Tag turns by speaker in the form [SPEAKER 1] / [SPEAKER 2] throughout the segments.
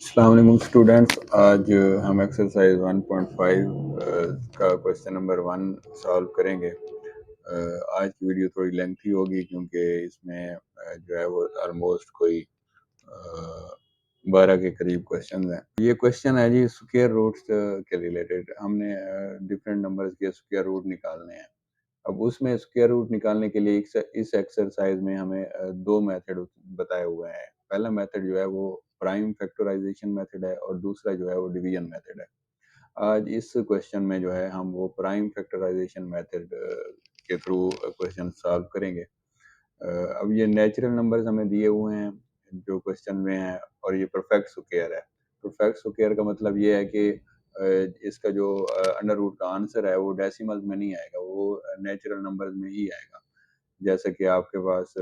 [SPEAKER 1] अस्सलाम वालेकुम स्टूडेंट्स। आज हम एक्सरसाइज 1.5 का क्वेश्चन नंबर 1 सॉल्व करेंगे। आज की वीडियो थोड़ी लेंथी होगी क्योंकि इसमें जो है वो ऑलमोस्ट कोई 12 के करीब क्वेश्चन हैं। ये क्वेश्चन है जी स्क्वायर रूट्स के रिलेटेड। हमने डिफरेंट नंबर्स के स्क्वायर रूट निकालने हैं। अब उसमें स्क्वायर रूट निकालने के लिए इस एक्सरसाइज में हमें दो मेथड बताए हुए हैं। पहला मेथड जो है वो प्राइम फैक्टराइजेशन मेथड है और दूसरा जो है वो डिवीजन मेथड है। आज इस क्वेश्चन में जो है हम वो प्राइम फैक्टराइजेशन मेथड के थ्रू क्वेश्चन सॉल्व करेंगे। अब ये नेचुरल नंबर्स हमें दिए हुए हैं जो क्वेश्चन में है और ये परफेक्ट स्क्वायर है। परफेक्ट स्क्वायर का मतलब ये है कि इसका जो अंडर रूट का आंसर है वो डेसिमल में नहीं आएगा, वो नेचुरल नंबर्स में ही आएगा। जैसे कि आपके पास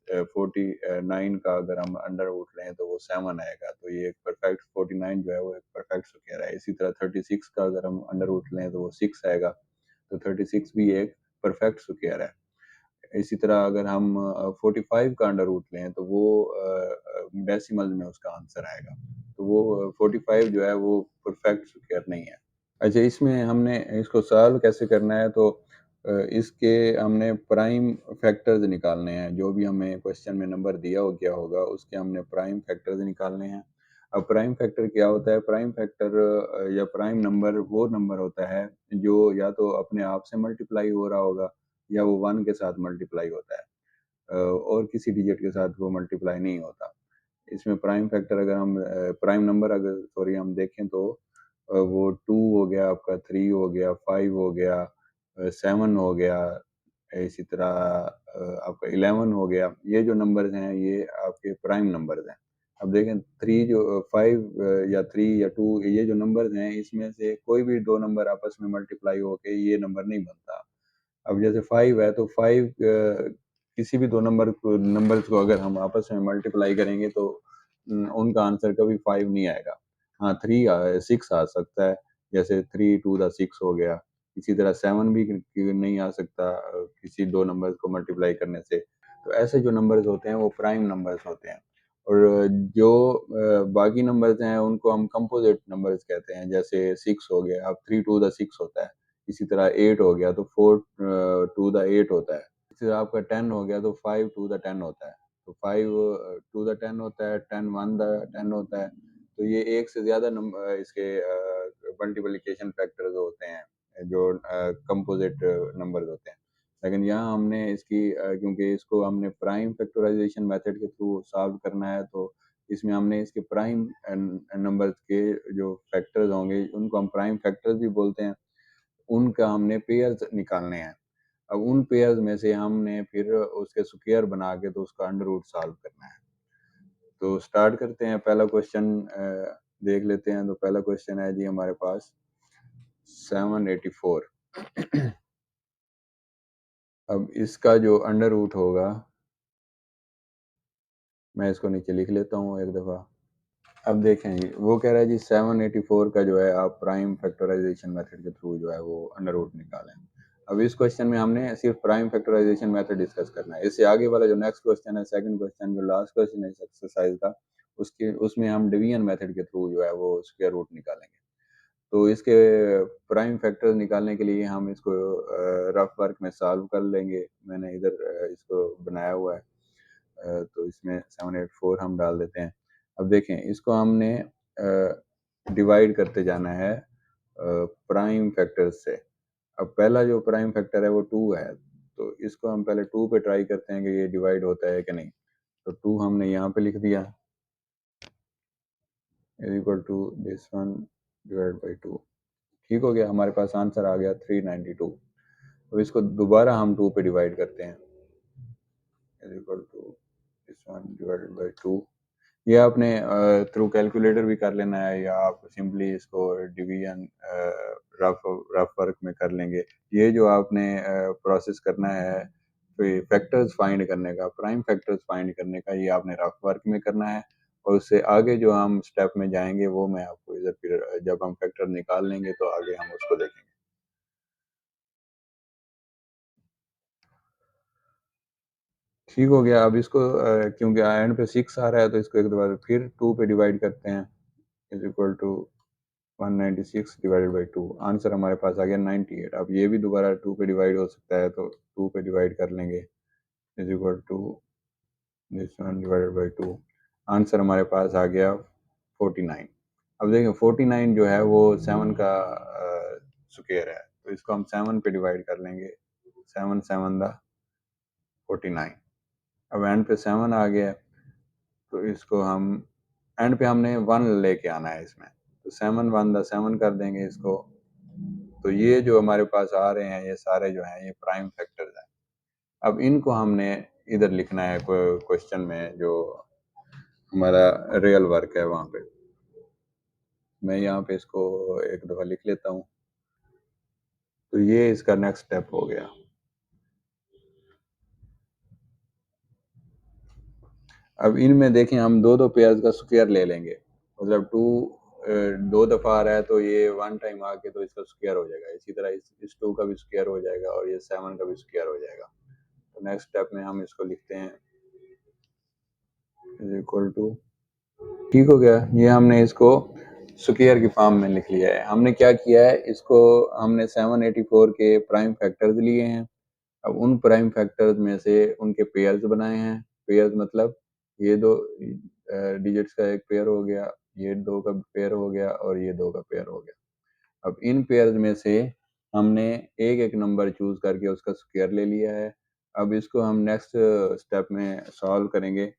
[SPEAKER 1] 49 का अगर हम अंडर रूट लें तो वो 7 आएगा, तो ये एक परफेक्ट 49 जो है वो एक परफेक्ट स्क्वायर है। इसी तरह 36 का अगर हम अंडर रूट लें तो वो 6 आएगा, तो 36 भी एक परफेक्ट स्क्वायर है। इसी तरह अगर हम 45 का अंडर रूट लें तो वो डेसिमल में उसका आंसर आएगा, तो वो 45 जो है वो परफेक्ट स्क्वायर नहीं है। अच्छा, इसमें हमने इसको सॉल्व कैसे करना है, तो इसके हमने प्राइम फैक्टर्स निकालने हैं। जो भी हमें क्वेश्चन में नंबर दिया हो गया होगा उसके हमने प्राइम फैक्टर्स निकालने हैं। अब प्राइम फैक्टर क्या होता है? प्राइम फैक्टर या प्राइम नंबर वो नंबर होता है जो या तो अपने आप से मल्टीप्लाई हो रहा होगा या वो 1 के साथ मल्टीप्लाई होता है, और किसी डिजिट के साथ वो मल्टीप्लाई नहीं होता। इसमें प्राइम फैक्टर अगर हम प्राइम नंबर अगर सॉरी हम देखें तो वो 2 हो गया, आपका 3 हो गया, 5 हो गया, 7 हो गया, इसी तरह आपका 11 हो गया। ये जो नंबर्स हैं ये आपके प्राइम नंबर्स हैं। अब देखें 3 जो 5 या 3 या 2 ये जो नंबर्स हैं इसमें से कोई भी दो नंबर आपस में मल्टीप्लाई होके ये नंबर नहीं बनता। अब जैसे 5 है तो 5 किसी भी दो नंबर्स को अगर हम आपस में मल्टीप्लाई करेंगे तो उनका आंसर कभी 5 नहीं आएगा। हाँ, 6 आ सकता है, जैसे 3 टू द 6 हो गया। इसी तरह 7 भी नहीं आ सकता किसी दो नंबर्स को मल्टीप्लाई करने से। तो ऐसे जो नंबर्स होते हैं वो प्राइम नंबर्स होते हैं। और जो बाकी नंबर्स हैं उनको हम कंपोजिट नंबर्स कहते हैं। जैसे 6 हो गया, अब 3 टू द 6 होता है। इसी तरह 8 हो गया तो 4 टू द 8 होता है। इसी तरह आपका 10 हो गया तो 5 टू द 10 होता है। तो 5 टू द 10 होता है, 10 1 द 10 होता है। तो ये एक से ज़्यादा इसके मल्टीप्लिकेशन फैक्टर्स होते हैं जो कंपोजिट नंबर्स होते हैं। लेकिन यहाँ हमने इसकी क्योंकि इसको हमने प्राइम फैक्टराइजेशन मेथड के थ्रू सॉल्व करना है, तो इसमें हमने इसके प्राइम नंबर्स के जो फैक्टर्स होंगे उनको हम प्राइम फैक्टर्स भी बोलते हैं, उनका हमने पेयर्स निकालने हैं। अब उन पेयर्स में से हमने फिर उसके स्क्वायर बना के तो उसका अंडर रूट सॉल्व करना है। तो स्टार्ट करते हैं। पहला क्वेश्चन देख लेते हैं। तो पहला क्वेश्चन है जी हमारे पास 784। अब इसका जो अंडर रूट होगा, मैं इसको नीचे लिख लेता हूँ एक दफ़ा। अब देखें जी, वो कह रहा है जी 784 का जो है आप प्राइम फैक्टराइजेशन मेथड के थ्रू जो है वो अंडर रूट निकालें। अब इस क्वेश्चन में हमने सिर्फ प्राइम फैक्टराइजेशन मेथड डिस्कस करना है। इससे आगे वाला जो नेक्स्ट क्वेश्चन है, सेकंड क्वेश्चन जो लास्ट क्वेश्चन है इस एक्सरसाइज का, उसमें हम डिवीजन मेथड के थ्रू जो है वो स्क्वायर रूट निकालेंगे। तो इसके प्राइम फैक्टर निकालने के लिए हम इसको रफ वर्क में सॉल्व कर लेंगे। मैंने इधर इसको बनाया हुआ है। तो इसमें 784 हम डाल देते हैं। अब देखें इसको हमने डिवाइड करते जाना है प्राइम फैक्टर्स से। अब पहला जो प्राइम फैक्टर है वो 2 है, तो इसको हम पहले 2 पे ट्राई करते हैं कि ये डिवाइड होता है कि नहीं। तो 2 हमने यहाँ पे लिख दिया is equal to this one divide by 2। ठीक हो गया, हमारे पास आंसर आ गया 392। अब इसको दोबारा हम 2 पे डिवाइड करते हैं is equal to this one divided by 2। ये आपने थ्रू कैलकुलेटर भी कर लेना है या आप सिंपली इसको डिवीजन रफ रफ वर्क में कर लेंगे। ये जो आपने प्रोसेस करना है फैक्टर्स फाइंड करने का, प्राइम फैक्टर्स फाइंड करने का, ये आपने रफ वर्क में करना है। और उससे आगे जो हम स्टेप में जाएंगे वो मैं आपको इधर फिर जब हम फैक्टर निकाल लेंगे तो आगे हम उसको देखेंगे। ठीक हो गया। अब इसको क्योंकि एंड पे 6 आ रहा है तो इसको एक दफ़ा फिर 2 पे डिवाइड करते हैं, is equal to 196 divided by 2। Answer हमारे पास आ गया 98। अब ये भी दोबारा 2 पे डिवाइड हो सकता है तो 2 पे डिवाइड कर लेंगे, is equal to this one divided by 2। Answer हमारे पास आ गया 49। अब देखिए 49 जो है वो 7 का स्क्वायर है, तो इसको हम 7 पे डिवाइड कर लेंगे, 7 7 दा 49। अब एंड पे 7 आ गया तो इसको हम एंड पे हमने 1 लेके आना है इसमें, तो 7 1 दा 7 कर देंगे इसको। तो ये जो हमारे पास आ रहे हैं ये सारे जो हैं ये प्राइम फैक्टर्स हैं। अब इनको हमने इधर लिखना है क्वेश्चन में, जो हमारा रियल वर्क है वहाँ पे। मैं यहाँ पे इसको एक दफ़ा लिख लेता हूँ। तो ये इसका नेक्स्ट स्टेप हो गया। अब इनमें देखें हम दो दो पेयर्स का स्क्वायर ले लेंगे, मतलब टू दो दफ़ा आ रहा है तो ये वन टाइम आके तो इसका स्क्वायर हो जाएगा। इसी तरह इस टू का भी स्क्वायर हो जाएगा और ये 7 का भी स्क्वायर हो जाएगा। तो नेक्स्ट स्टेप में हम इसको लिखते हैं इज इक्वल टू, ठीक हो गया। ये हमने इसको स्क्वायर की फॉर्म में लिख लिया है। हमने क्या किया है, इसको हमने 784 के प्राइम फैक्टर्स लिए हैं। अब उन प्राइम फैक्टर्स में से उनके पेयर्स बनाए हैं। पेयर्स मतलब ये दो डिजिट्स का एक पेयर हो गया, ये दो का पेयर हो गया और ये दो का पेयर हो गया। अब इन पेयर्स में से हमने एक एक नंबर चूज करके उसका स्क्वायर ले लिया है। अब इसको हम नेक्स्ट स्टेप में सॉल्व करेंगे।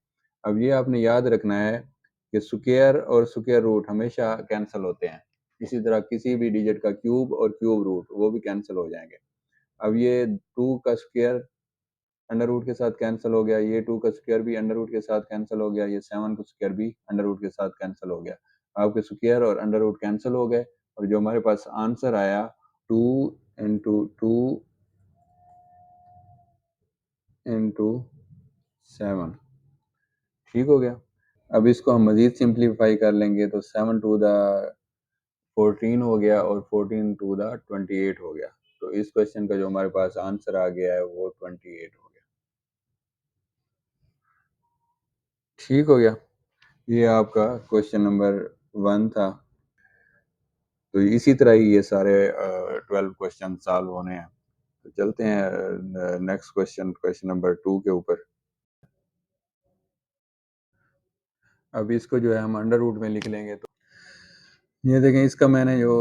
[SPEAKER 1] अब ये आपने याद रखना है कि स्क्वायर और स्क्वायर रूट हमेशा कैंसिल होते हैं। इसी तरह किसी भी डिजिट का क्यूब और क्यूब रूट वो भी कैंसिल हो जाएंगे। अब ये 2 का स्क्वायर अंडर रूट के साथ कैंसिल हो गया, ये 2 का स्क्वायर भी अंडर रूट के साथ कैंसिल हो गया, ये 7 का स्क्वायर भी अंडर रूट के साथ कैंसिल हो गया। आपके स्क्वायर और अंडर रूट कैंसिल हो गए और जो हमारे पास आंसर आया 2 इंटू 2 इंटू 7, ठीक हो गया। अब इसको हम मजीद सिंप्लीफाई कर लेंगे तो 7 टू द 14 हो गया और 14 टू द 28 हो गया। तो इस क्वेश्चन का जो हमारे पास आंसर आ गया है वो 28 हो गया। ठीक हो गया। ये आपका क्वेश्चन नंबर 1 था। तो इसी तरह ही ये सारे 12 क्वेश्चन सॉल्व होने हैं। तो चलते हैं नेक्स्ट क्वेश्चन, क्वेश्चन नंबर 2 के ऊपर। अब इसको जो है हम अंडर रूट में लिख लेंगे। तो ये देखें, इसका मैंने जो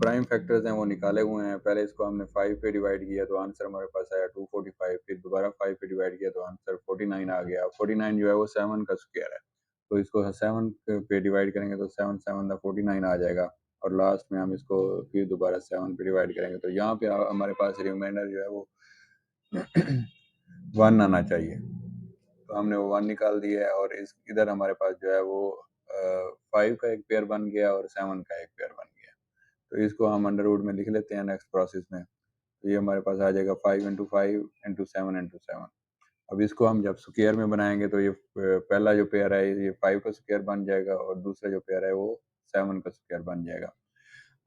[SPEAKER 1] प्राइम फैक्टर्स हैं वो निकाले हुए हैं। पहले इसको हमने 5 पे डिवाइड किया तो आंसर हमारे पास आया 245। फिर दोबारा 5 पे डिवाइड किया तो आंसर 49 आ गया। 49 जो है वो 7 का स्क्वायर है, तो इसको 7 पे डिवाइड करेंगे तो 7 7 दा 49 आ जाएगा। और लास्ट में हम इसको फिर दोबारा 7 पे डिवाइड करेंगे तो यहाँ पे हमारे पास रिमाइंडर जो है वो 1 आना चाहिए। तो हमने वो 1 निकाल दिया है और इस इधर हमारे पास जो है वो 5 का एक पेयर बन गया और 7 का एक पेयर बन गया। तो इसको हम अंडर रूट में लिख लेते हैं नेक्स्ट प्रोसेस में। तो ये हमारे पास आ जाएगा 5 इंटू 5 इंटू 7 इंटू 7। अब इसको हम जब स्क्वायर में बनाएंगे तो ये पहला जो पेयर है ये 5 का स्क्वायर बन जाएगा और दूसरा जो पेयर है वो 7 का स्क्वायर बन जाएगा।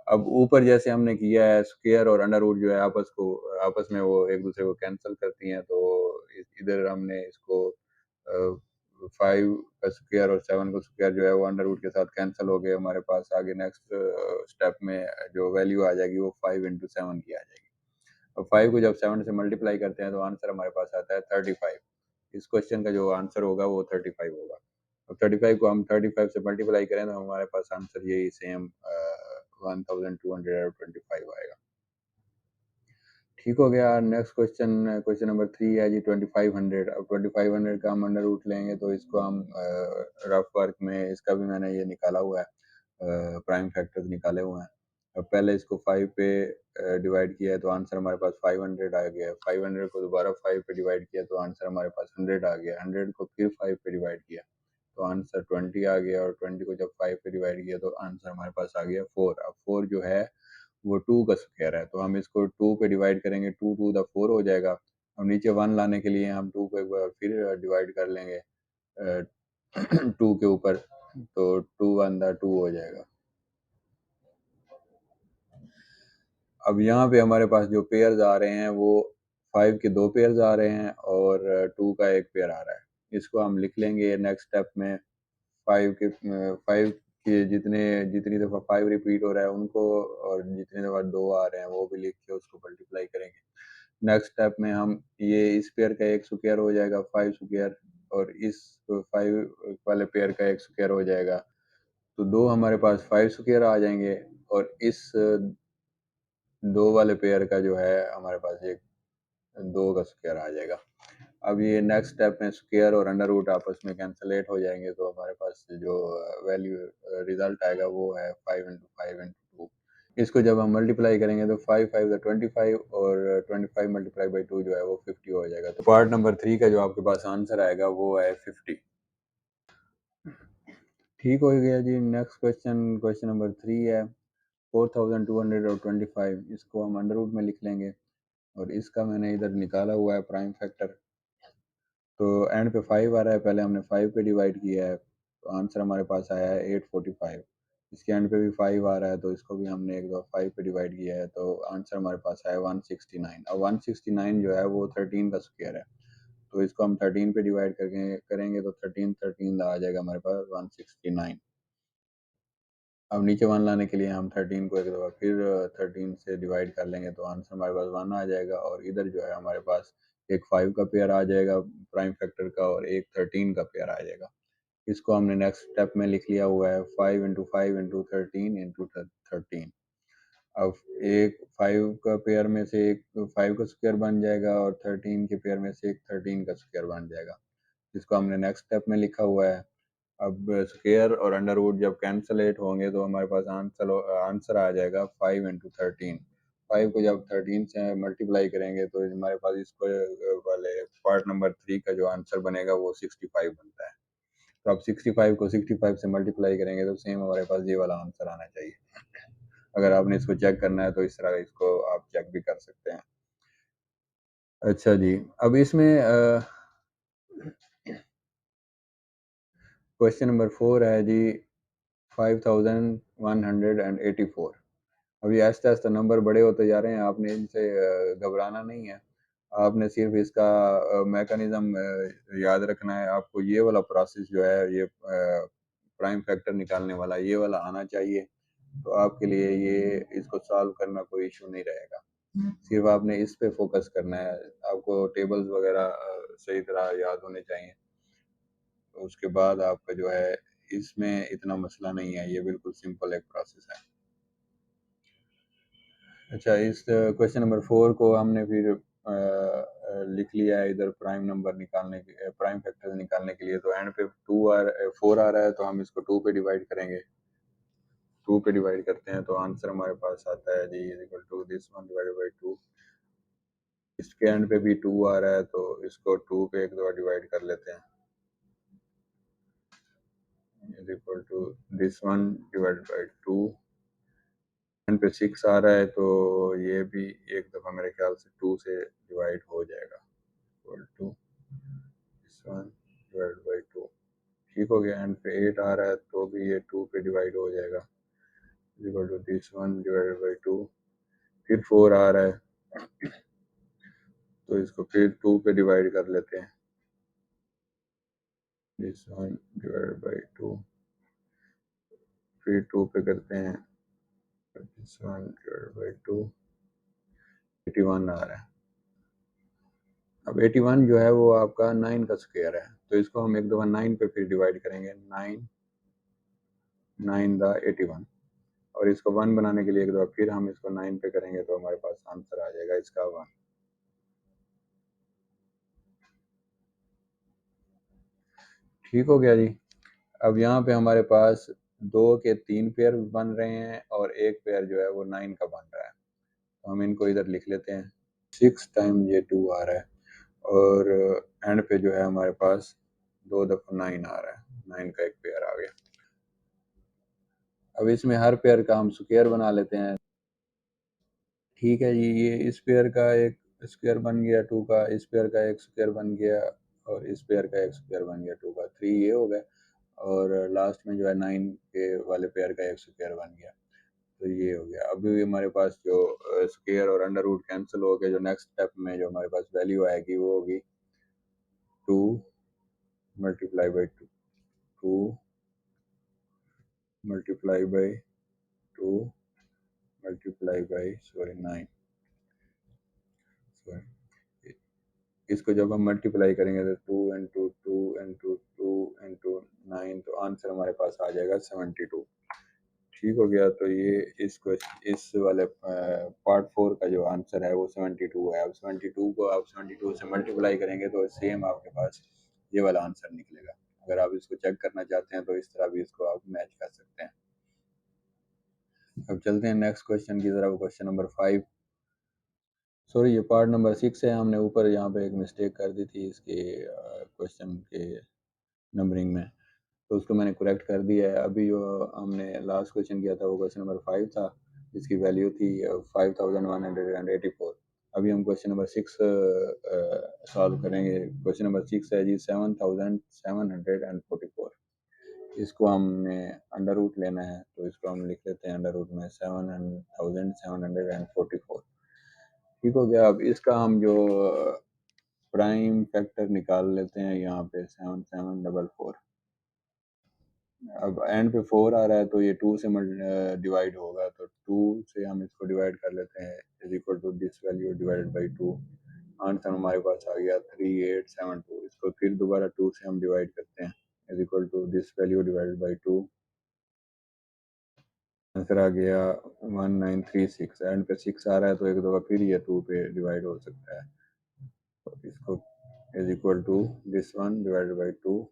[SPEAKER 1] अब ऊपर जैसे हमने किया है, स्क्वायर और अंडर रूट जो है आपस में वो एक दूसरे को कैंसिल करती हैं। तो इधर हमने इसको 5 का स्क्वायर और 7 का स्क्वायर जो है वो अंडर रूट के साथ कैंसिल हो गए। हमारे पास आगे नेक्स्ट स्टेप में जो वैल्यू आ जाएगी वो 5 इंटू 7 की आ जाएगी। और 5 को जब 7 से मल्टीप्लाई करते हैं तो आंसर हमारे पास आता है 35। इस क्वेश्चन का जो आंसर होगा वो 35 होगा। और 35 को हम 35 से मल्टीप्लाई करें तो हमारे पास आंसर यही सेम 1225 आएगा। ठीक हो गया। नेक्स्ट क्वेश्चन, क्वेश्चन नंबर 3 है जी 2500। अब 2500 का हम अंडर रूट लेंगे तो इसको हम रफ वर्क में इसका भी मैंने ये निकाला हुआ है, प्राइम फैक्टर्स निकाले हुए हैं। अब पहले इसको 5 पे डिवाइड किया है तो आंसर हमारे पास 500 आ गया। 500 को दोबारा 5 पे डिवाइड किया तो आंसर हमारे पास 100 आ गया। 100 को फिर 5 पे डिवाइड किया तो आंसर 20 आ गया। और 20 को जब 5 पे डिवाइड किया तो आंसर हमारे पास आ गया 4। अब 4 जो है वो 2 का स्क्वायर है, तो हम इसको 2 पे डिवाइड करेंगे, 2 टू द 4 हो जाएगा। अब नीचे 1 लाने के लिए हम 2 को एक बार फिर डिवाइड कर लेंगे 2 के ऊपर, तो 2 1 द 2 हो जाएगा। अब यहाँ पे हमारे पास जो पेयर्स आ रहे हैं वो 5 के 2 पेयर्स आ रहे हैं और 2 का 1 पेयर आ रहा है। इसको हम लिख लेंगे नेक्स्ट स्टेप में 5 के जितनी दफ़ा 5 रिपीट हो रहा है उनको, और जितनी दफ़ा 2 आ रहे हैं वो भी लिख के उसको मल्टीप्लाई करेंगे। नेक्स्ट स्टेप में हम ये इस पेयर का 1 स्क्वायर हो जाएगा 5 स्क्वायर, और इस 5 वाले पेयर का 1 स्क्वायर हो जाएगा। तो 2 हमारे पास 5 स्क्वायर आ जाएँगे, और इस 2 वाले पेयर का जो है हमारे पास एक 2 का स्क्वायर आ जाएगा। अब ये नेक्स्ट स्टेप में स्क्वायर और अंडर रूट आपस में कैंसलेट हो जाएंगे, तो हमारे पास जो वैल्यू रिजल्ट आएगा वो है 5 इंटू 5 इंटू 2। इसको जब हम मल्टीप्लाई करेंगे तो 5 5 25, और 25 मल्टीप्लाई बाई 2 जो है वो 50 हो जाएगा। तो पार्ट नंबर 3 का जो आपके पास आंसर आएगा वो है 50। ठीक हो गया जी। नेक्स्ट क्वेश्चन नंबर 3 है 4225, इसको हम अंडर रूट में लिख लेंगे, और इसका मैंने इधर निकाला हुआ है प्राइम फैक्टर। तो एंड पे 5 आ रहा है, पहले हमने 5 पे डिवाइड किया है, तो आंसर हमारे पास आया है 845। इसके एंड पे भी 5 आ रहा है, तो इसको भी हमने एक बार 5 पे डिवाइड किया है, तो आंसर हमारे पास आया 169। अब 169 जो है वो 13 का स्क्वायर है, तो इसको हम 13 पे डिवाइड करके करेंगे तो 13 आ जाएगा हमारे पास 169। अब नीचे 1 लाने के लिए हम 13 को एक दफ़ा फिर 13 से डिवाइड कर लेंगे, तो आंसर हमारे पास 1 आ जाएगा, और इधर जो है हमारे पास एक 5 का पेयर आ जाएगा प्राइम फैक्टर का, और एक 13 का पेयर आ जाएगा। इसको हमने नेक्स्ट स्टेप में लिख लिया हुआ है 5 इंटू 5 इंटू 13 इंटू 13। अब एक 5 का पेयर में से एक 5 का स्क्वायर बन जाएगा, और 13 के पेयर में से एक 13 का स्क्वायर बन जाएगा। इसको हमने नेक्स्ट स्टेप में लिखा हुआ है। अब स्क्वायर और अंडर रूट जब कैंसलेट होंगे तो हमारे पास आंसर आ जाएगा 5 इंटू 13। 5 को जब 13 से मल्टीप्लाई करेंगे तो हमारे पास इसको वाले पार्ट नंबर 3 का जो आंसर बनेगा वो 65 बनता है। तो अब 65 को 65 से मल्टीप्लाई करेंगे तो सेम हमारे पास ये वाला आंसर आना चाहिए। अगर आपने इसको चेक करना है तो इस तरह इसको आप चेक भी कर सकते हैं। अच्छा जी, अब इसमें क्वेश्चन नंबर 4 है जी 5184। अभी आहिस्ता-आहिस्ता नंबर बड़े होते जा रहे हैं, आपने इनसे घबराना नहीं है। आपने सिर्फ़ इसका मैकेनिज़्म याद रखना है। आपको ये वाला प्रोसेस जो है ये प्राइम फैक्टर निकालने वाला ये वाला आना चाहिए, तो आपके लिए ये इसको सॉल्व करना कोई इश्यू नहीं रहेगा। सिर्फ़ आपने इस पे फ़ोकस करना है। आपको टेबल्स वग़ैरह सही तरह याद होने चाहिए। तो उसके बाद आपका जो है इसमें इतना मसला नहीं है, ये बिल्कुल सिंपल एक प्रोसेस है। अच्छा, इस क्वेश्चन नंबर 4 को हमने फिर लिख लिया है इधर प्राइम फैक्टर्स निकालने के लिए। तो एंड पे 4 आ रहा है, तो हम इसको 2 पे डिवाइड करेंगे। 2 पे डिवाइड करते हैं तो आंसर हमारे पास आता है जी is equal to this one divided by 2। इसके एंड पे भी 2 आ रहा है, तो इसको 2 पे एक दफ़ा डिवाइड कर लेते हैं, is equal to this one divided by 2। End पे 6 आ रहा है, तो ये भी एक दफ़ा मेरे ख्याल से 2 से डिवाइड हो जाएगा, equal to this one divided by 2। ठीक हो गया। एंड पे 8 आ रहा है, तो भी ये 2 पे डिवाइड हो जाएगा, is equal to this one divided by 2। फिर 4 आ रहा है, तो इसको फिर 2 पे डिवाइड कर लेते हैं, दिस वन डिवाइडेड बाई 2। फिर 2 पे करते हैं, दिस वन डिवाइडेड बाई 2। 81 आ रहा है। अब 81 जो है वो आपका 9 का स्क्वायर है, तो इसको हम एक दफ़ा 9 पे फिर डिवाइड करेंगे, 9 द 81, और इसको 1 बनाने के लिए एक दफ़ा फिर हम इसको 9 पे करेंगे, तो हमारे पास आंसर आ जाएगा इसका 1। ठीक हो गया जी। अब यहाँ पे हमारे पास 2 के 3 पेयर बन रहे हैं, और एक पेयर जो है वो 9 का बन रहा है, तो हम इनको इधर लिख लेते हैं। 6 टाइम ये 2 आ रहा है, और एंड पे जो है हमारे पास 2 दफ़ा 9 आ रहा है, 9 का एक पेयर आ गया। अब इसमें हर पेयर का हम स्क्वायर बना लेते हैं। ठीक है जी, ये इस पेयर का एक स्क्वायर बन गया 2 का, इस पेयर का एक स्क्वायर बन गया, और इस पेयर का एक स्क्वायर बन गया 2 का, 3 ये हो गया, और लास्ट में जो है 9 के वाले पेयर का एक स्क्वायर बन गया। तो ये हो गया। अभी हमारे पास जो स्क्वायर और अंडर रूट कैंसिल हो गए, जो नेक्स्ट स्टेप में जो हमारे पास वैल्यू आएगी वो होगी 2 multiply by 2, 2 multiply by 2 multiply by sorry 9, sorry, इसको जब हम मल्टीप्लाई करेंगे तो 2 इंटू 2 इंटू 2 इंटू 9, तो आंसर हमारे पास आ जाएगा 72। ठीक हो गया। तो ये इसको इस वाले पार्ट 4 का जो आंसर है वो 72 है। अब 72 को आप 72 से मल्टीप्लाई करेंगे तो सेम आपके पास ये वाला आंसर निकलेगा। अगर आप इसको चेक करना चाहते हैं तो इस तरह भी इसको आप मैच कर सकते हैं। अब चलते हैं नेक्स्ट क्वेश्चन की तरफ, क्वेश्चन नंबर 5। सॉरी, ये पार्ट नंबर 6 है। हमने ऊपर यहाँ पे एक मिस्टेक कर दी थी इसके क्वेश्चन के नंबरिंग में, तो उसको मैंने करेक्ट कर दिया है। अभी जो हमने लास्ट क्वेश्चन किया था वो क्वेश्चन नंबर 5 था, जिसकी वैल्यू थी 5184। अभी हम क्वेश्चन नंबर 6 सॉल्व करेंगे। क्वेश्चन नंबर 6 है जी 7744। इसको हमने अंडर रूट लेना है, तो इसको हम लिख लेते हैं अंडर रूट में 7744। ठीक हो गया। अब इसका हम जो प्राइम फैक्टर निकाल लेते हैं यहाँ पे 7744। अब एंड पे 4 आ रहा है तो ये 2 से डिवाइड होगा, तो 2 से हम इसको डिवाइड कर लेते हैं, is equal to this value divided by 2। Answer हमारे पास आ गया 3872। इसको फिर दोबारा 2 से हम डिवाइड करते हैं, is equal to this value divided by 2। Answer आ गया 1936। एंड पे 6 आ रहा है तो एक दफा फिर ये 2 पे डिवाइड हो सकता है, तो इसको is equal to this one divided by 2।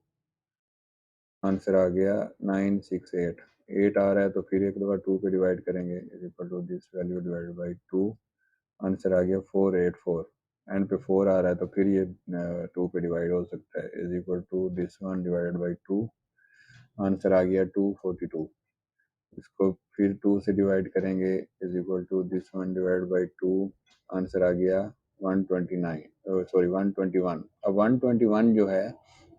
[SPEAKER 1] Answer आ गया 968। 8 आ रहा है तो फिर एक दफा 2 पे डिवाइड करेंगे, is equal to this value divided by 2। Answer आ गया 484। एंड पे 4 आ रहा है तो फिर ये 2 पे डिवाइड हो सकता है, is equal to this one divided by 2। Answer आ गया 242। इसको फिर 2 से डिवाइड करेंगे, is equal to this one divide by 2। Answer आ गया 129, सॉरी 121। अब 121 जो है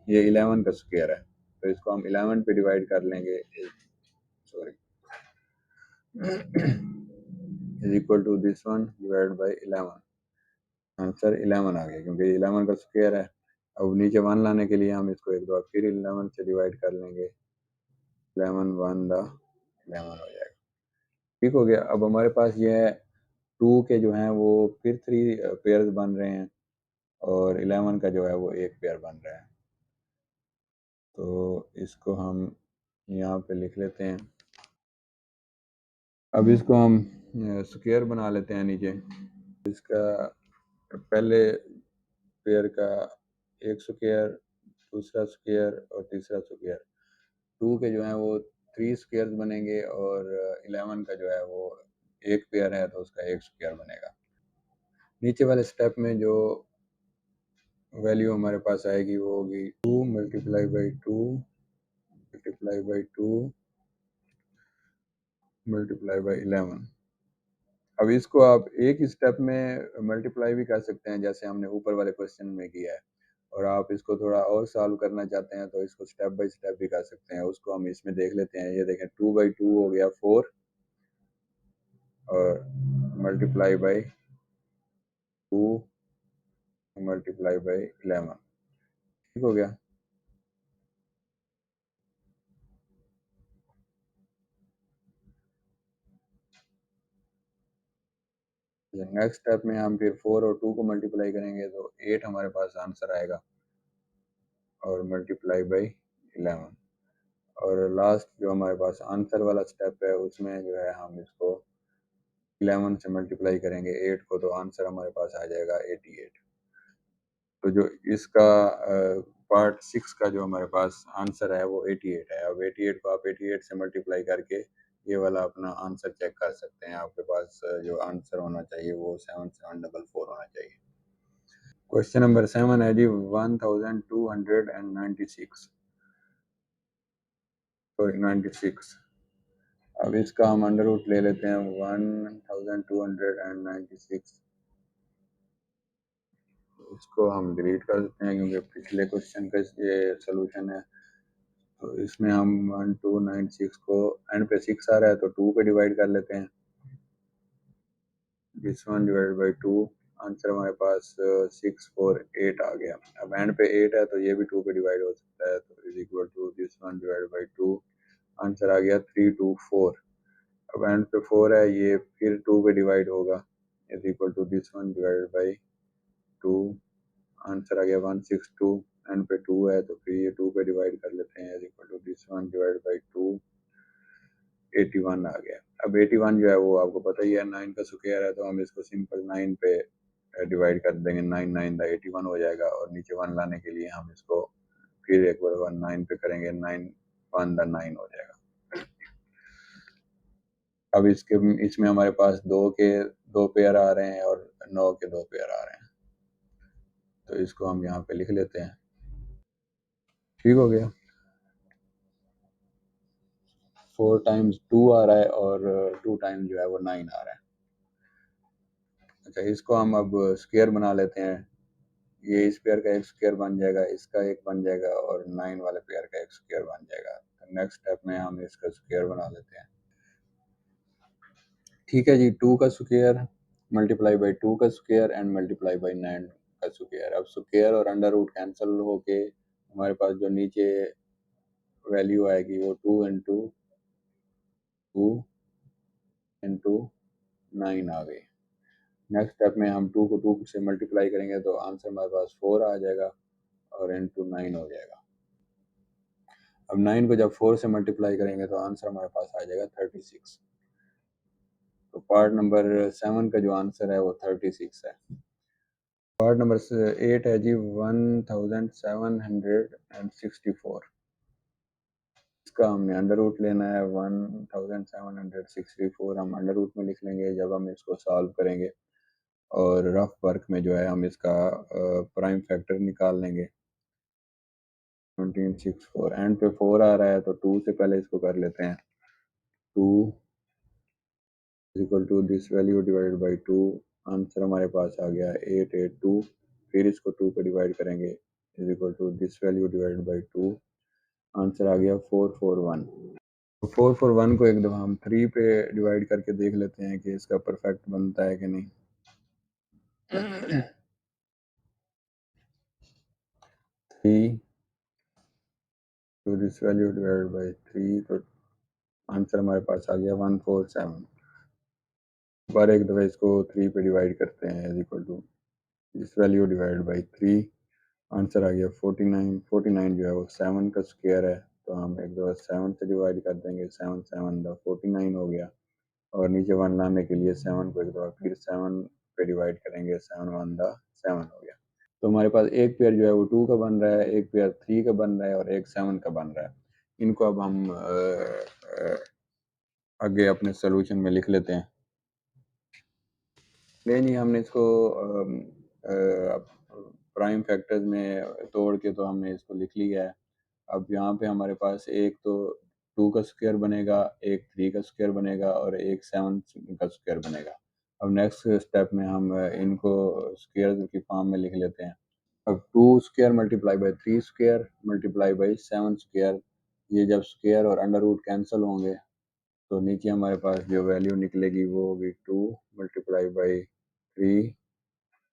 [SPEAKER 1] ये 11 का स्क्वायर है, तो इसको हम 11 पे डिवाइड कर लेंगे, sorry, is equal to this one divide by 11। Answer 11 आ गया क्योंकि 11 का स्क्वायर है। अब नीचे 1 लाने के लिए हम इसको एक बार फिर 11 से डिवाइड कर लेंगे, 11 1 द 11 हो जाएगा। ठीक हो गया। अब हमारे पास ये है 2 के जो हैं वो फिर 3 पेयर्स बन रहे हैं, और 11 का जो है वो एक पेयर बन रहा है, तो इसको हम यहाँ पे लिख लेते हैं। अब इसको हम स्क्वायर बना लेते हैं नीचे। इसका पहले पेयर का एक स्क्वायर, दूसरा स्क्वायर और तीसरा स्क्वायर। 2 के जो है वो 3 स्क्वायर्स बनेंगे, और 11 का जो है वो एक पेयर है तो उसका एक स्क्वायर बनेगा। नीचे वाले स्टेप में जो वैल्यू हमारे पास आएगी वो होगी 2 multiply by 2 multiply by 2 multiply by 11। अब इसको आप एक ही स्टेप में मल्टीप्लाई भी कर सकते हैं जैसे हमने ऊपर वाले क्वेश्चन में किया है, और आप इसको थोड़ा और सॉल्व करना चाहते हैं तो इसको स्टेप बाय स्टेप भी कर सकते हैं। उसको हम इसमें देख लेते हैं। ये देखें 2 बाई 2 हो गया 4, और मल्टीप्लाई बाई 2 मल्टीप्लाई बाई 11। ठीक हो गया। नेक्स्ट स्टेप में हम फिर 4 और 2 को मल्टीप्लाई करेंगे तो 8 हमारे पास आंसर आएगा, और मल्टीप्लाई बाई 11। और लास्ट जो हमारे पास आंसर वाला स्टेप है उसमें जो है हम इसको 11 से मल्टीप्लाई करेंगे 8 को, तो आंसर हमारे पास आ जाएगा 88। तो जो इसका पार्ट 6 का जो हमारे पास आंसर है वो 88 है। अब 88 को आप 88 से मल्टीप्लाई करके ये वाला अपना आंसर चेक कर सकते हैं। आपके पास जो आंसर होना चाहिए वो 7744 होना चाहिए। क्वेश्चन नंबर 7 है जी 1296, सॉरी 96। अब इसका हम अंडर रूट ले लेते हैं 1296। इसको हम डिलीट कर देते हैं क्योंकि पिछले क्वेश्चन का ये सोल्यूशन है, तो इसमें हम 1296 को एंड पे 6 आ रहा है तो 2 पे डिवाइड कर लेते हैं। This one divide by 2, answer हमारे पास 648 आ गया। अब एंड पे 8 है तो ये भी 2 पे डिवाइड हो सकता है, तो is equal to this one divide by 2, answer आ गया 324। अब एंड पे 4 है, ये फिर 2 पे डिवाइड होगा, is equal to this one divide by 2, answer आ गया 162। एंड पे 2 है तो फिर ये 2 पे डिवाइड कर लेते हैं, is equal to this one divide by 2, 81 आ गया। अब 81 जो है वो आपको पता ही है 9 का स्क्वायर है, तो हम इसको सिंपल 9 पे डिवाइड कर देंगे, 9 9 दा 81 हो जाएगा, और नीचे 1 लाने के लिए हम इसको फिर एक बार 1 9 पे करेंगे, 9 1 दा 9 हो जाएगा। अब इसमें हमारे पास 2 पेयर आ रहे हैं और 9 के 2 पेयर आ रहे हैं, तो इसको हम यहाँ पे लिख लेते हैं। ठीक हो गया। 4 टाइम्स 2 आ रहा है और 2 टाइम्स जो है वो 9 आ रहा है। अच्छा, इसको हम अब स्क्वायर बना लेते हैं। ये इस पेयर का एक स्क्वायर बन जाएगा, इसका एक बन जाएगा, और 9 वाले पेयर का एक स्क्वायर बन जाएगा। तो नेक्स्ट स्टेप में हम इसका स्क्वायर बना लेते हैं। ठीक है जी, 2 का स्क्वायर मल्टीप्लाई बाई 2 का स्क्वायर एंड मल्टीप्लाई बाई 9 का स्क्वायर। अब स्क्वायर और अंडर रूट कैंसिल होके हमारे पास जो नीचे वैल्यू आएगी वो 2 इंटू 9 आ गई। नेक्स्ट स्टेप में हम 2 को 2 से मल्टीप्लाई करेंगे तो आंसर हमारे पास 4 आ जाएगा और इंटू 9 हो जाएगा। अब 9 को जब 4 से मल्टीप्लाई करेंगे तो आंसर हमारे पास आ जाएगा 36। तो पार्ट नंबर 7 का जो आंसर है वो 36 है। पार्ट नंबर 8 है जी 1764। इसका हमने अंडर रूट लेना है 1764, हम अंडर रूट में लिख लेंगे जब हम इसको सॉल्व करेंगे, और रफ वर्क में जो है हम इसका प्राइम फैक्टर निकाल लेंगे। 1764 एंड पे 4 आ रहा है तो 2 से पहले इसको कर लेते हैं। 2 equal to this value divided by 2, answer हमारे पास आ गया 882। फिर इसको 2 पे डिवाइड करेंगे, is equal to this value divided by 2, answer आ गया 441। तो 441 को एक दफ़ा हम 3 पे डिवाइड करके देख लेते हैं कि इसका परफेक्ट बनता है कि नहीं। 3 to this value divided by 3, तो आंसर हमारे पास आ गया 147। बार एक दफ़ा इसको 3 पे डिवाइड करते हैं, is equal to this value divided by 3, answer आ गया 49। 49 जो है वो 7 का स्क्वायर है, तो हम एक दफ़ा 7 से डिवाइड कर देंगे, 7 7 दा 49 हो गया, और नीचे 1 लाने के लिए 7 को एक दफ़ा फिर 7 पे डिवाइड करेंगे, 7 1 दा 7 हो गया। तो हमारे पास एक पेयर जो है वो 2 का बन रहा है, एक पेयर 3 का बन रहा है, और एक 7 का बन रहा है। इनको अब हम आगे अपने सोल्यूशन में लिख लेते हैं। नहीं नहीं, हमने इसको प्राइम फैक्टर्स में तोड़ के तो हमने इसको लिख लिया है। अब यहाँ पे हमारे पास एक तो 2 का स्क्वायर बनेगा, एक 3 का स्क्वायर बनेगा, और एक 7 का स्क्वायर बनेगा। अब नेक्स्ट स्टेप में हम इनको स्क्वायर की फॉर्म में लिख लेते हैं। अब 2 square multiply by 3 square multiply by 7 square, ये जब स्क्वायर और अंडर रूट कैंसिल होंगे तो नीचे हमारे पास जो वैल्यू निकलेगी वो होगी 2 मल्टीप्लाई बाई 3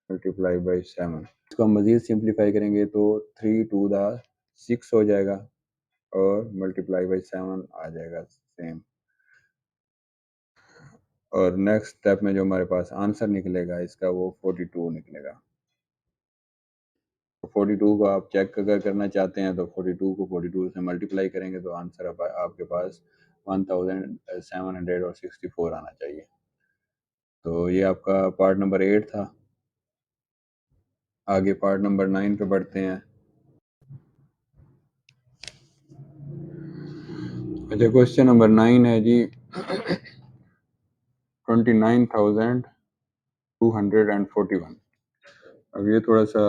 [SPEAKER 1] मल्टीप्लाई बाई 7। इसको हम मज़ीद सिंप्लीफाई करेंगे तो 3 2 दा 6 हो जाएगा, और मल्टीप्लाई बाई 7 आ जाएगा सेम। और नेक्स्ट स्टेप में जो हमारे पास आंसर निकलेगा इसका वो 42 निकलेगा। 42 को आप चेक अगर करना चाहते हैं तो 42 को 42 से मल्टीप्लाई करेंगे तो आंसर आपके पास 1764 आना चाहिए। तो ये आपका पार्ट नंबर 8 था। आगे पार्ट नंबर 9 पे बढ़ते हैं। अच्छा, क्वेश्चन नंबर 9 है जी 29,241। अब ये थोड़ा सा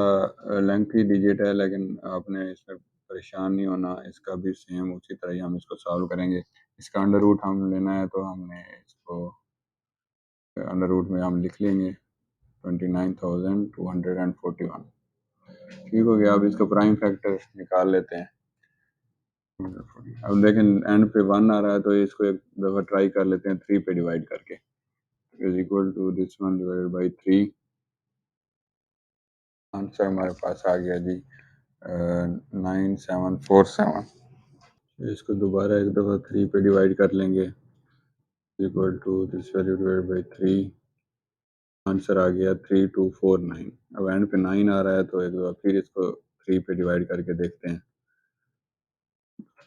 [SPEAKER 1] लेंथी डिजिट है, लेकिन आपने इसमें परेशान नहीं होना, इसका भी सेम उसी तरह ही हम इसको सॉल्व करेंगे। इसका अंडर रूट हम लेना है तो हमने इसको अंडर रूट में हम लिख लेंगे 29,241। ठीक हो गया। अब इसका प्राइम फैक्टर निकाल लेते हैं। अब देखें एंड पे 1 आ रहा है तो इसको एक दफ़ा ट्राई कर लेते हैं 3 पे डिवाइड करके, is equal to this one divided by 3। Answer हमारे पास आ गया जी 9747। इसको दोबारा एक दफ़ा 3 पे डिवाइड कर लेंगे, equal to this value divided by 3। Answer आ गया 3249। अब एंड पे 9 आ रहा है तो एक दफ़ा फिर इसको 3 पे डिवाइड करके देखते हैं।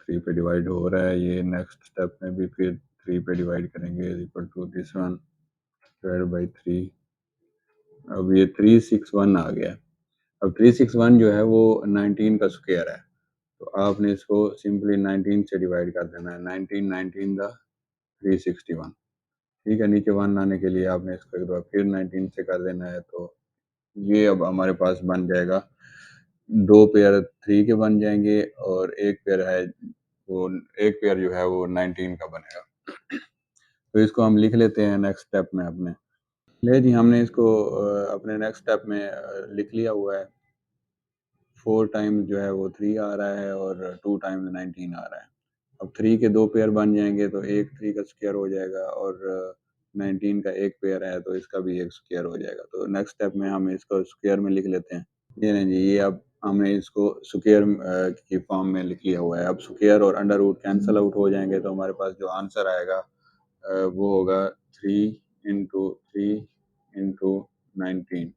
[SPEAKER 1] 3 पे डिवाइड हो रहा है, ये नेक्स्ट स्टेप में भी फिर 3 पे डिवाइड करेंगे, is equal to this one divide by 3। अब ये 361 आ गया। अब 361 जो है वो 19 का स्क्वायर है, तो आपने इसको सिंपली 19 से डिवाइड कर देना है। 19 19 द 361। ठीक है, नीचे 1 लाने के लिए आपने इसको एक बार फिर 19 से कर देना है, तो ये अब हमारे पास बन जाएगा। 2 पेयर 3 के बन जाएंगे और एक पेयर है वो, एक पेयर जो है वो 19 का बनेगा। तो इसको हम लिख लेते हैं नेक्स्ट स्टेप में अपने। ले जी, हमने इसको अपने नेक्स्ट स्टेप में लिख लिया हुआ है। 4 टाइम्स जो है वो 3 आ रहा है और 2 टाइम्स 19 आ रहा है। अब 3 के 2 पेयर बन जाएंगे तो एक 3 का स्क्वायर हो जाएगा और 19 का एक पेयर है तो इसका भी एक स्क्वायर हो जाएगा। तो नेक्स्ट स्टेप में हम इसको स्क्वायर में लिख लेते हैं। ये नहीं जी, ये अब हमने इसको स्क्वायर की फॉर्म में लिख लिया हुआ है। अब स्क्वायर और अंडर रूट कैंसिल आउट हो जाएंगे तो हमारे पास जो आंसर आएगा वो होगा 3 × 3 × 19।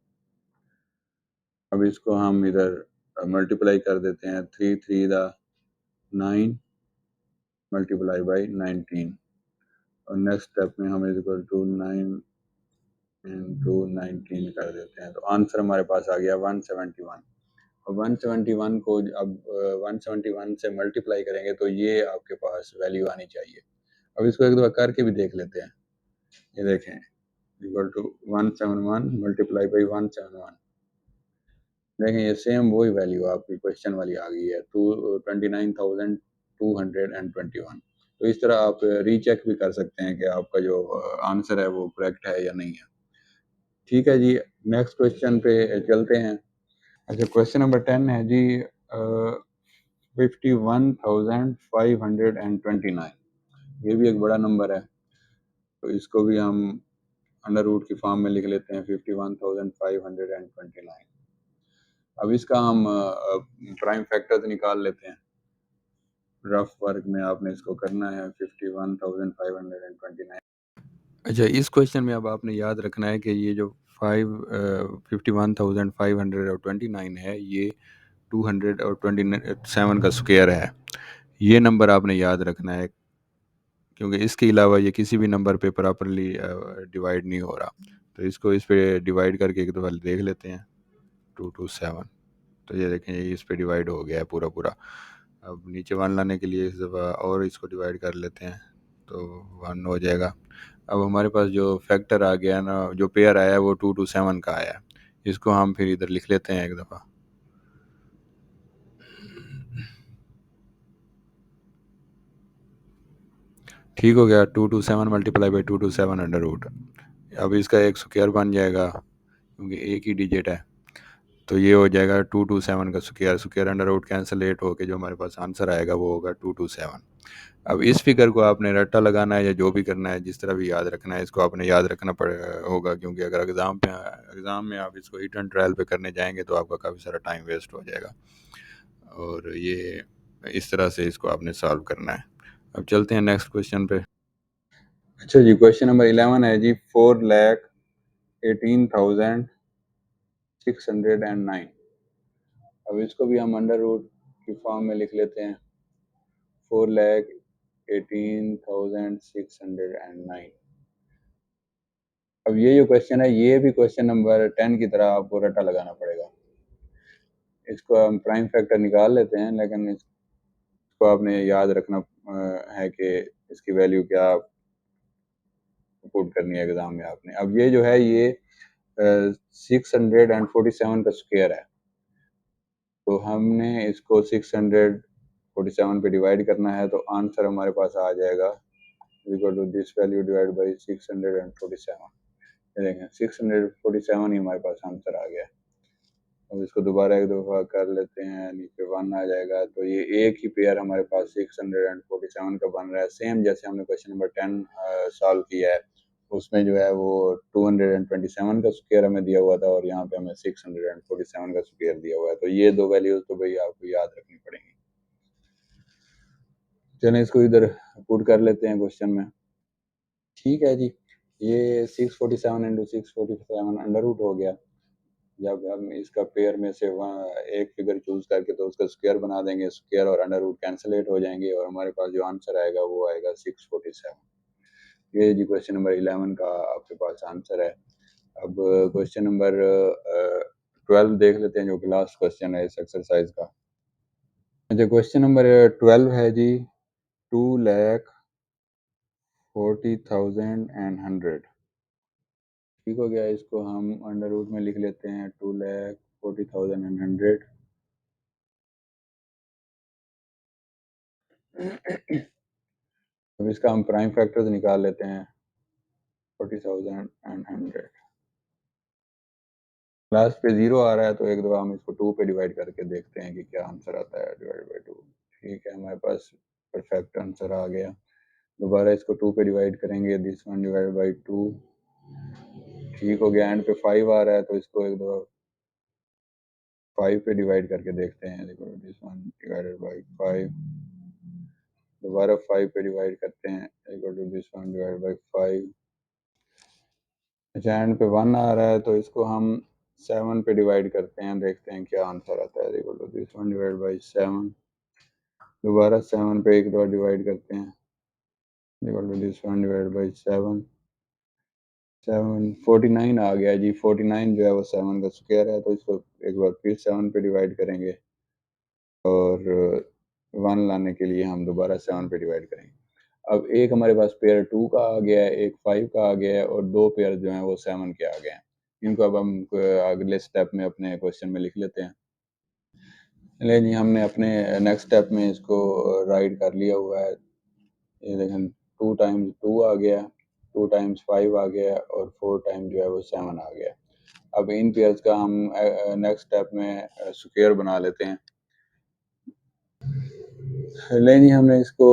[SPEAKER 1] अब इसको हम इधर मल्टीप्लाई कर देते हैं। 3 3 दा 9 मल्टीप्लाई बाई 19 और नेक्स्ट स्टेप में हम इज इक्वल टू 9 इंटू 19 कर देते हैं, तो आंसर हमारे पास आ गया 171। और 171 को अब 171 से मल्टीप्लाई करेंगे तो ये आपके पास वैल्यू आनी चाहिए। अब इसको एक दफ़ा करके भी देख लेते हैं। ये देखें, इक्वल टू 171 मल्टीप्लाई बाई 171। देखें ये सेम वही वैल्यू आपकी क्वेश्चन वाली आ गई है, 29,221। तो इस तरह आप रीचेक भी कर सकते हैं कि आपका जो आंसर है वो करेक्ट है या नहीं है। ठीक है जी, नेक्स्ट क्वेश्चन पे चलते हैं। अच्छा, क्वेश्चन नंबर 10 है जी 51,529। ये भी एक बड़ा नंबर है, तो इसको भी हम अंडर रूट की फॉर्म में लिख लेते हैं 51,529। अब इसका हम प्राइम फैक्टर्स निकाल लेते हैं। रफ वर्क में आपने इसको करना है 51,529। अच्छा, इस क्वेश्चन में अब आपने याद रखना है कि ये जो 51,529 है ये 227 का स्क्वायर है। ये नंबर आपने याद रखना है क्योंकि इसके अलावा ये किसी भी नंबर पे प्रॉपरली डिवाइड नहीं हो रहा। तो इसको इस पे डिवाइड करके एक दफ़ा देख लेते हैं। 227, तो ये देखें ये इस पे डिवाइड हो गया है पूरा पूरा। अब नीचे 1 लाने के लिए इस दफ़ा और इसको डिवाइड कर लेते हैं तो 1 हो जाएगा। अब हमारे पास जो फैक्टर आ गया ना, जो पेयर आया है वो 227 का आया है। इसको हम फिर इधर लिख लेते हैं एक दफ़ा। ठीक हो गया, 227 मल्टीप्लाई बाई 227 अंडर रूट। अब इसका एक स्क्वायर बन जाएगा क्योंकि एक ही डिजिट है, तो ये हो जाएगा 227 का स्क्वायर। स्क्वायर अंडर रूट कैंसलेट होके जो हमारे पास आंसर आएगा वो होगा 227। अब इस फिगर को आपने रट्टा लगाना है या जो भी करना है, जिस तरह भी याद रखना है, इसको आपने याद रखना होगा क्योंकि अगर एग्ज़ाम में आप इसको हिट एंड ट्रायल पे करने जाएंगे तो आपका काफ़ी सारा टाइम वेस्ट हो जाएगा। और ये इस तरह से इसको आपने सॉल्व करना है। अब चलते हैं नेक्स्ट क्वेश्चन पे। अच्छा जी, क्वेश्चन नंबर 11 है जी 4,18,609। अब इसको भी हम अंडर रूट की फॉर्म में लिख लेते हैं 4,18,609। अब ये जो क्वेश्चन है ये भी क्वेश्चन नंबर 10 की तरह आपको रट्टा लगाना पड़ेगा। इसको हम प्राइम फैक्टर निकाल लेते हैं, लेकिन इसको आपने याद रखना है कि इसकी वैल्यू क्या पुट करनी है एग्जाम में आपने। अब ये जो है ये 647 का स्क्वायर है, तो हमने इसको 647 पे डिवाइड करना है, तो आंसर हमारे पास आ जाएगा equal to this value divide by 647। ये देखें 647 ही हमारे पास आंसर आ गया। अब इसको दोबारा एक दफ़ा कर लेते हैं, नीचे 1 आ जाएगा, तो ये एक ही पेयर हमारे पास 647 का बन रहा है, सेम जैसे हमने क्वेश्चन नंबर 10 सॉल्व किया है, उसमें जो है वो 227 का स्क्वायर हमें दिया हुआ था और यहाँ पे हमें 647 का स्क्वायर दिया हुआ है, तो ये दो वैल्यूज तो भाई आपको याद रखनी पड़ेंगी। चलें इसको इधर पुट कर लेते हैं क्वेश्चन में। ठीक है जी, ये 647 इंटू 647 अंडर रूट हो गया। जब हम इसका पेयर में से एक फिगर चूज करके तो उसका स्क्वायर बना देंगे, स्क्वायर और अंडर रूट कैंसलेट हो जाएंगे और हमारे पास जो आंसर आएगा वो आएगा 647। ये जी क्वेश्चन नंबर 11 का आपके पास आंसर है। अब क्वेश्चन नंबर 12 देख लेते हैं, जो कि लास्ट क्वेश्चन है इस एक्सरसाइज का। जो क्वेश्चन नंबर 12 है जी, 2,40,100। ठीक हो गया, इसको हम अंडर रूट में लिख लेते हैं 2,40,100। अब इसका हम प्राइम फैक्टर्स निकाल लेते हैं, 40,100 लास्ट पे 0 आ रहा है, तो एक दफ़ा हम इसको 2 पे डिवाइड करके देखते हैं कि क्या आंसर आता है, डिवाइड बाई 2। ठीक है, हमारे पास परफेक्ट आंसर आ गया। दोबारा इसको 2 पे डिवाइड करेंगे, दिस वन डिवाइड बाई 2। ठीक हो गया, एंड पे 5 आ रहा है, तो इसको एक दफ़ा 5 पे डिवाइड करके देखते हैं, देखो दिस वन डिवाइडेड बाई 5। दोबारा 5 पे डिवाइड करते हैं, equal to this one divide by 5। अच्छा, एंड पे 1 आ रहा है, तो इसको हम 7 पे डिवाइड करते हैं, देखते हैं क्या आंसर आता है, equal to this one divide by 7। दोबारा 7 पे एक दो डिवाइड करते हैं, equal to this one divide by 7। 49 आ गया जी। 49 जो है वो 7 का स्क्वायर है, तो इसको एक बार फिर 7 पे डिवाइड करेंगे और 1 लाने के लिए हम दोबारा 7 पे डिवाइड करेंगे। अब एक हमारे पास पेयर 2 का आ गया है, एक 5 का आ गया है और दो पेयर जो हैं वो 7 के आ गए हैं। इनको अब हम अगले स्टेप में अपने क्वेश्चन में लिख लेते हैं। चलिए जी, हमने अपने नेक्स्ट स्टेप में इसको राइट कर लिया हुआ है। ये देखें, 2 टाइम्स 2 आ गया, 2 टाइम्स 5 आ गया और 4 टाइम जो है वो 7 आ गया। अब इन पेयर्स का हम नेक्स्ट स्टेप में स्क्वायर बना लेते हैं। नहीं, हमने इसको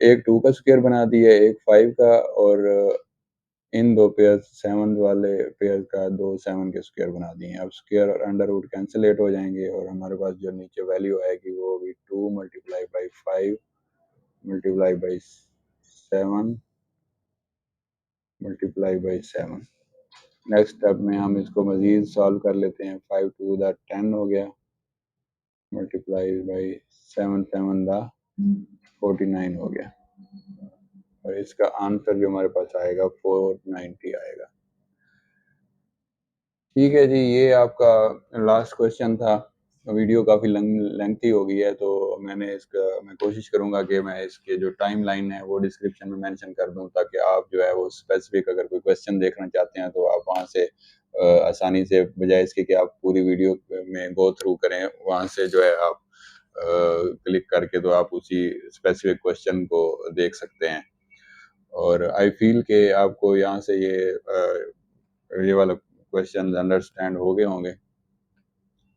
[SPEAKER 1] एक 2 का स्क्वायर बना दिया, एक 5 का, और इन दो पेयर 7 वाले पेयर का दो 7 के स्क्वायर बना दिए हैं। अब स्क्वायर और अंडर रूट कैंसलेट हो जाएंगे और हमारे पास जो नीचे वैल्यू आएगी वो होगी 2 multiply by 5 multiply by 7 multiply by 7। Next step में हम इसको मजीद सॉल्व कर लेते हैं। 5 टू द 10 हो गया, मल्टीप्लाई बाई 7 7 द 49 हो गया और इसका आंसर जो हमारे पास आएगा 490 आएगा। ठीक है जी, ये आपका लास्ट क्वेश्चन था। वीडियो काफ़ी लेंथी हो गई है, तो मैं कोशिश करूंगा कि मैं इसके जो टाइम लाइन है वो डिस्क्रिप्शन में मेंशन कर दूं, ताकि आप जो है वो स्पेसिफिक अगर कोई क्वेश्चन देखना चाहते हैं तो आप वहां से आसानी से, बजाय इसके कि आप पूरी वीडियो में गो थ्रू करें, वहां से जो है आप क्लिक करके तो आप उसी स्पेसिफिक क्वेश्चन को देख सकते हैं। और आई फील कि आपको यहाँ से ये वाला क्वेश्चन अंडरस्टैंड हो गए होंगे।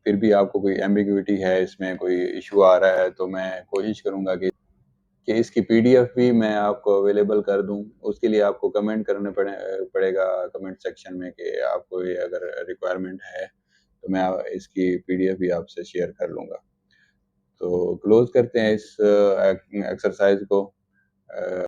[SPEAKER 1] फिर भी आपको कोई एम्बिग्विटी है, इसमें कोई इशू आ रहा है, तो मैं कोशिश करूंगा कि इसकी पीडीएफ भी मैं आपको अवेलेबल कर दूं। उसके लिए आपको कमेंट करने पड़ेगा कमेंट सेक्शन में कि आपको ये अगर रिक्वायरमेंट है, तो मैं इसकी पीडीएफ भी आपसे शेयर कर लूंगा। तो क्लोज करते हैं इस एक्सरसाइज को।